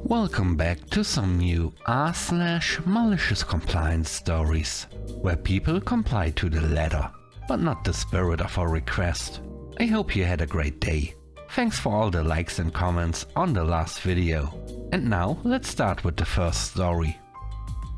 Welcome back to some new r/malicious compliance stories, where people comply to the letter, but not the spirit of a request. I hope you had a great day. Thanks for all the likes and comments on the last video. And now let's start with the first story.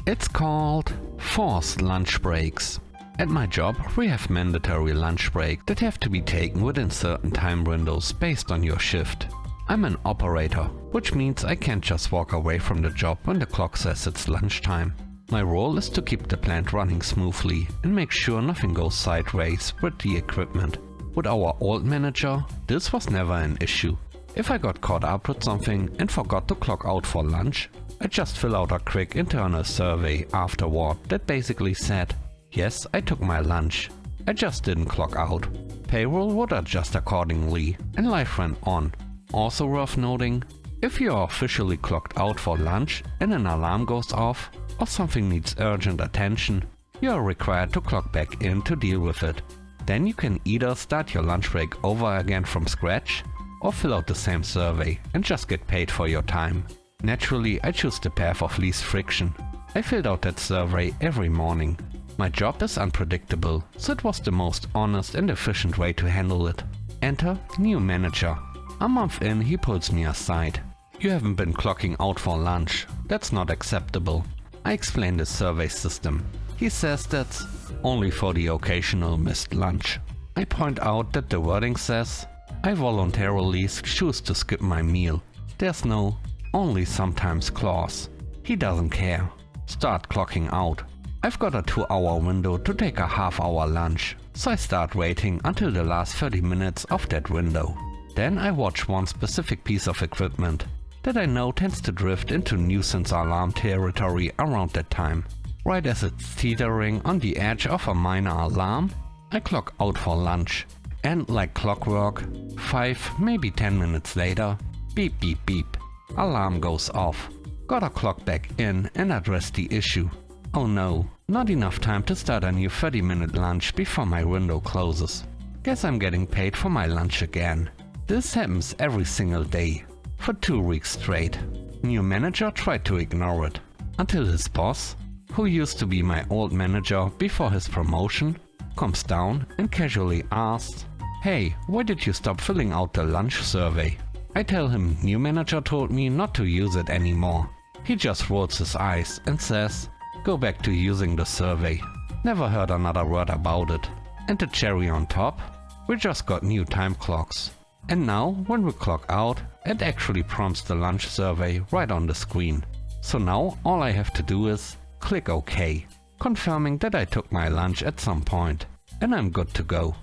It's called Forced Lunch Breaks. At my job, we have mandatory lunch breaks that have to be taken within certain time windows based on your shift. I'm an operator, which means I can't just walk away from the job when the clock says it's lunchtime. My role is to keep the plant running smoothly and make sure nothing goes sideways with the equipment. With our old manager, this was never an issue. If I got caught up with something and forgot to clock out for lunch, I just fill out a quick internal survey afterward that basically said, yes, I took my lunch, I just didn't clock out. Payroll would adjust accordingly and life went on. Also worth noting, if you are officially clocked out for lunch and an alarm goes off or something needs urgent attention, you are required to clock back in to deal with it. Then you can either start your lunch break over again from scratch or fill out the same survey and just get paid for your time. Naturally, I choose the path of least friction. I filled out that survey every morning. My job is unpredictable, so it was the most honest and efficient way to handle it. Enter new manager. A month in, he pulls me aside. You haven't been clocking out for lunch. That's not acceptable. I explain the survey system. He says that's only for the occasional missed lunch. I point out that the wording says, I voluntarily choose to skip my meal. There's no only sometimes clause. He doesn't care. Start clocking out. I've got a 2-hour window to take a half-hour lunch, so I start waiting until the last 30 minutes of that window. Then I watch one specific piece of equipment that I know tends to drift into nuisance alarm territory around that time. Right as it's teetering on the edge of a minor alarm, I clock out for lunch. And like clockwork, 5, maybe 10 minutes later, beep beep beep, alarm goes off. Gotta clock back in and address the issue. Oh no, not enough time to start a new 30-minute lunch before my window closes. Guess I'm getting paid for my lunch again. This happens every single day, for 2 weeks straight. New manager tried to ignore it, until his boss, who used to be my old manager before his promotion, comes down and casually asks, hey, why did you stop filling out the lunch survey? I tell him new manager told me not to use it anymore. He just rolls his eyes and says, go back to using the survey. Never heard another word about it. And the cherry on top, we just got new time clocks. And now, when we clock out, it actually prompts the lunch survey right on the screen. So now all I have to do is click OK, confirming that I took my lunch at some point, and I'm good to go.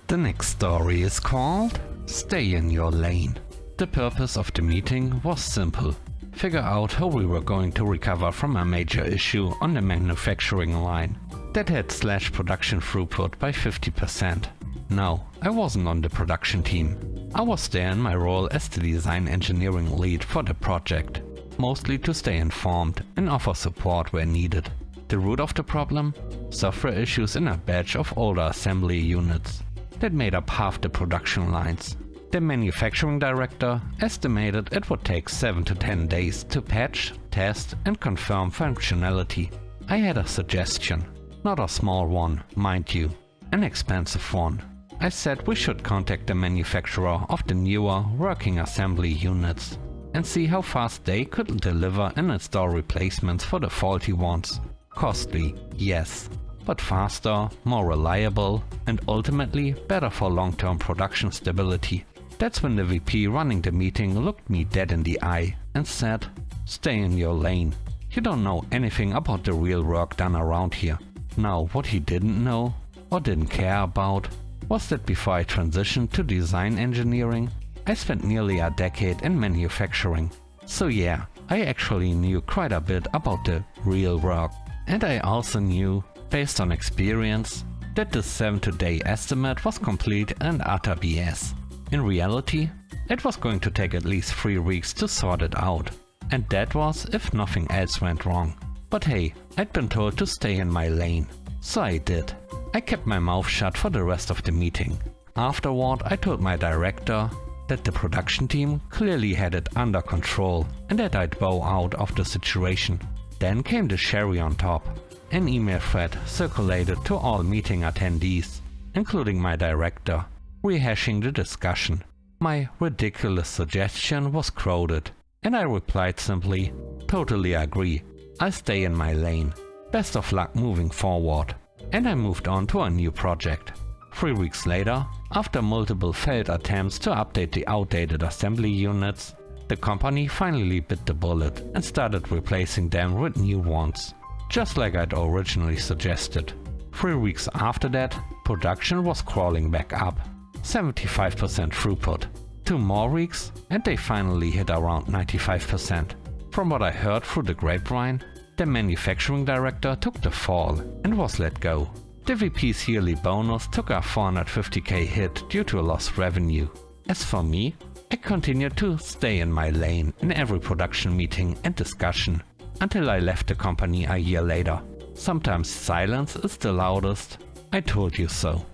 The next story is called Stay in Your Lane. The purpose of the meeting was simple. Figure out how we were going to recover from a major issue on the manufacturing line that had slashed production throughput by 50%. No, I wasn't on the production team. I was there in my role as the design engineering lead for the project, mostly to stay informed and offer support where needed. The root of the problem? Software issues in a batch of older assembly units that made up half the production lines. The manufacturing director estimated it would take 7 to 10 days to patch, test and confirm functionality. I had a suggestion, not a small one, mind you, an expensive one. I said we should contact the manufacturer of the newer working assembly units and see how fast they could deliver and install replacements for the faulty ones. Costly, yes, but faster, more reliable and ultimately better for long-term production stability. That's when the VP running the meeting looked me dead in the eye and said, stay in your lane. You don't know anything about the real work done around here. Now what he didn't know or didn't care about was that before I transitioned to design engineering, I spent nearly a decade in manufacturing. So yeah, I actually knew quite a bit about the real work. And I also knew, based on experience, that the 7-day estimate was complete and utter BS. In reality, it was going to take at least 3 weeks to sort it out. And that was if nothing else went wrong. But hey, I'd been told to stay in my lane, so I did. I kept my mouth shut for the rest of the meeting. Afterward, I told my director that the production team clearly had it under control and that I'd bow out of the situation. Then came the cherry on top. An email thread circulated to all meeting attendees, including my director, rehashing the discussion. My ridiculous suggestion was quoted, and I replied simply, "Totally agree, I'll stay in my lane. Best of luck moving forward." And I moved on to a new project. 3 weeks later, after multiple failed attempts to update the outdated assembly units, the company finally bit the bullet and started replacing them with new ones, just like I'd originally suggested. 3 weeks after that, production was crawling back up, 75% throughput. 2 more weeks and they finally hit around 95%. From what I heard through the grapevine, the manufacturing director took the fall and was let go. The VP's yearly bonus took a $450K hit due to lost revenue. As for me, I continued to stay in my lane in every production meeting and discussion, until I left the company a year later. Sometimes silence is the loudest. I told you so.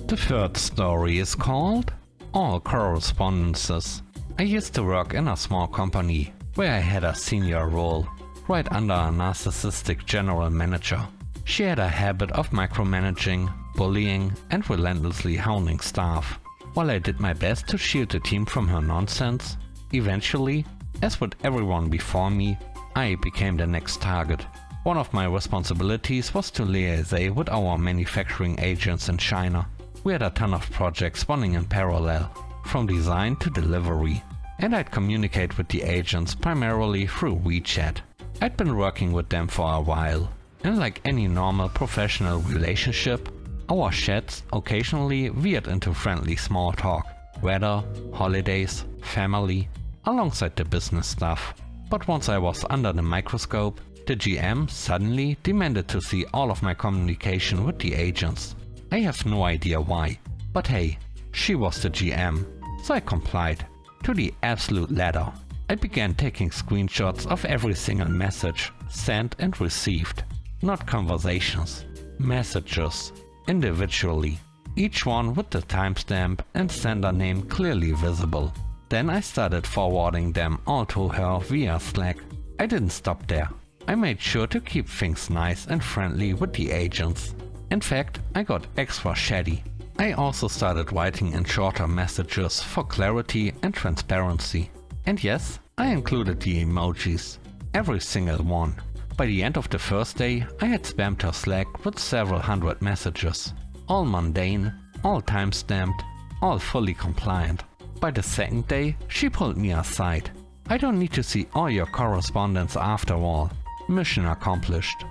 The third story is called All Correspondences. I used to work in a small company where I had a senior role, right under a narcissistic general manager. She had a habit of micromanaging, bullying, and relentlessly hounding staff. While I did my best to shield the team from her nonsense, eventually, as with everyone before me, I became the next target. One of my responsibilities was to liaise with our manufacturing agents in China. We had a ton of projects running in parallel, from design to delivery, and I'd communicate with the agents primarily through WeChat. I'd been working with them for a while, and like any normal professional relationship, our chats occasionally veered into friendly small talk, weather, holidays, family, alongside the business stuff. But once I was under the microscope, the GM suddenly demanded to see all of my communication with the agents. I have no idea why, but hey, she was the GM, so I complied. To the absolute letter. I began taking screenshots of every single message sent and received. Not conversations, messages, individually, each one with the timestamp and sender name clearly visible. Then I started forwarding them all to her via Slack. I didn't stop there. I made sure to keep things nice and friendly with the agents. In fact, I got extra shady. I also started writing in shorter messages for clarity and transparency. And yes, I included the emojis, every single one. By the end of the first day, I had spammed her Slack with several hundred messages. All mundane, all timestamped, all fully compliant. By the second day, she pulled me aside. "I don't need to see all your correspondence after all. Mission accomplished."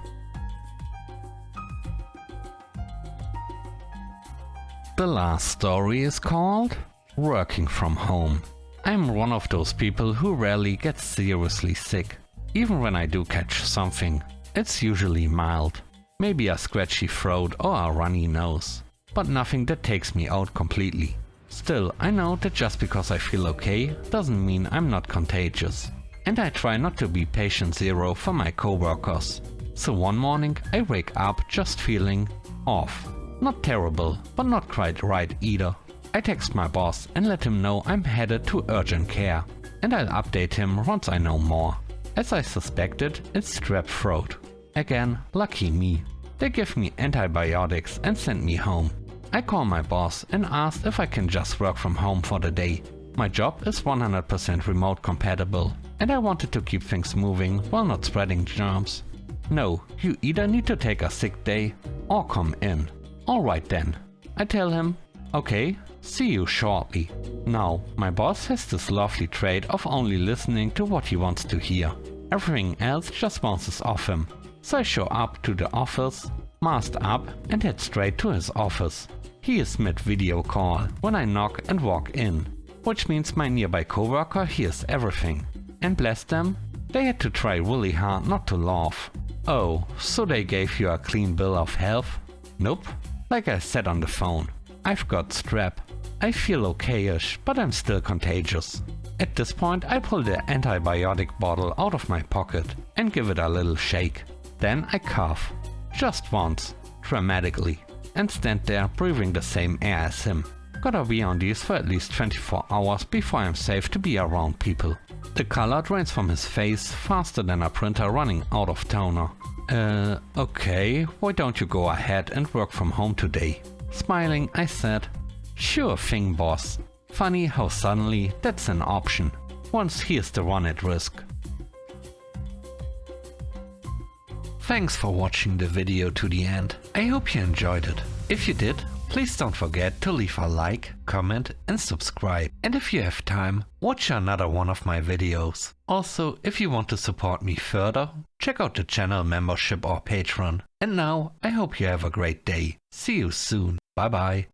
The last story is called Working from Home. I'm one of those people who rarely gets seriously sick. Even when I do catch something, it's usually mild. Maybe a scratchy throat or a runny nose, but nothing that takes me out completely. Still, I know that just because I feel okay doesn't mean I'm not contagious. And I try not to be patient zero for my coworkers. So one morning I wake up just feeling off. Not terrible, but not quite right either. I text my boss and let him know I'm headed to urgent care, and I'll update him once I know more. As I suspected, it's strep throat. Again, lucky me. They give me antibiotics and send me home. I call my boss and ask if I can just work from home for the day. My job is 100% remote compatible, and I wanted to keep things moving while not spreading germs. "No, you either need to take a sick day or come in." "Alright then." I tell him, "Okay, see you shortly." Now, my boss has this lovely trait of only listening to what he wants to hear. Everything else just bounces off him. So I show up to the office, masked up, and head straight to his office. He is mid-video call when I knock and walk in, which means my nearby coworker hears everything. And bless them, they had to try really hard not to laugh. "Oh, so they gave you a clean bill of health?" "Nope. Like I said on the phone, I've got strep. I feel okay-ish, but I'm still contagious." At this point I pull the antibiotic bottle out of my pocket and give it a little shake. Then I cough. Just once, dramatically, and stand there breathing the same air as him. Gotta be on these for at least 24 hours before I'm safe to be around people. The color drains from his face faster than a printer running out of toner. Okay, why don't you go ahead and work from home today? Smiling, I said, sure thing, boss. Funny how suddenly that's an option, once here's the one at risk. Thanks for watching the video to the end. I hope you enjoyed it. If you did, please don't forget to leave a like, comment and subscribe. And if you have time, watch another one of my videos. Also, if you want to support me further, check out the channel membership or Patreon. And now, I hope you have a great day. See you soon. Bye bye.